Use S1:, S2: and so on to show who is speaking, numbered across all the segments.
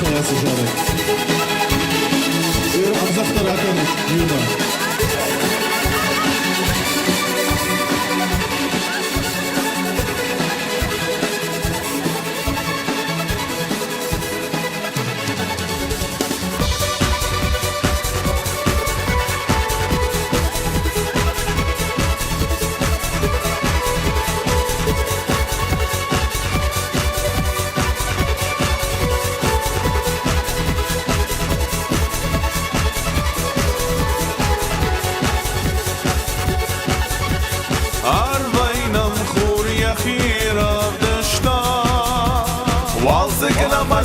S1: Şayası Jarek. Amzakta Rakan Yuma.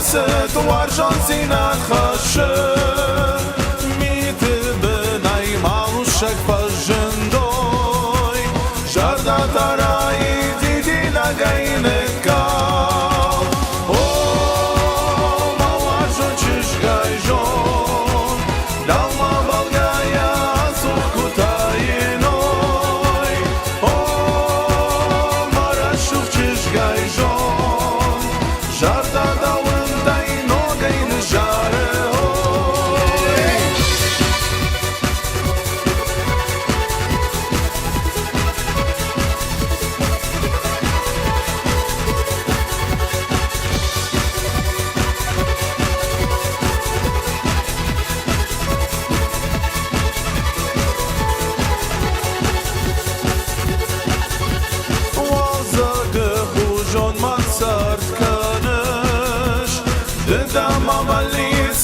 S2: مرسد وارجان زینت خشه میت بنای مالوشک پجندوی جردا ترایی دیدی نگینکا او ما وارجان چشگای جون دل ما بلگایا سوخ کتای نوی او ما رشوف چشگای جون جردا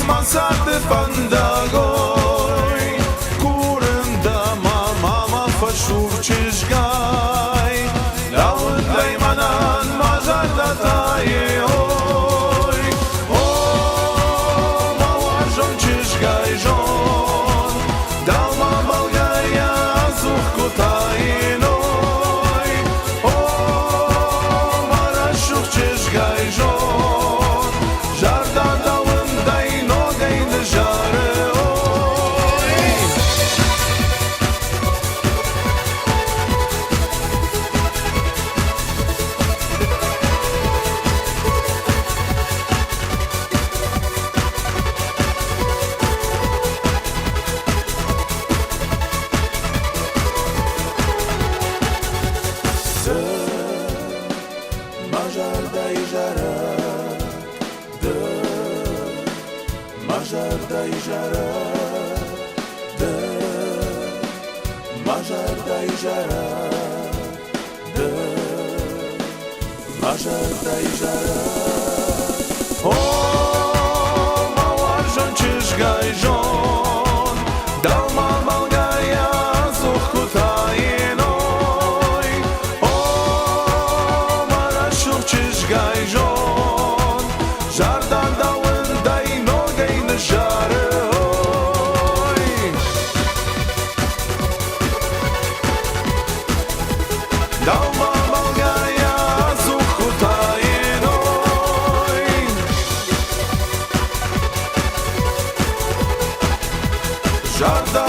S2: Mansard fandagoy kurunda mama fashur chishgay laud laymanan mazarda taye oy oh mawarjon chishgay jon dalma balgaya zukh kutay noy oh marashuk chishgay jon jarda Majarda ijara, de Majarda ijara, de Majarda ijara. Oh, mawarjon chishgay jon, dalma malgaya zukh kutay noy. Oh, marashuk chishgay jon, jarda Dalma malgaya zukh kutay noy Jarda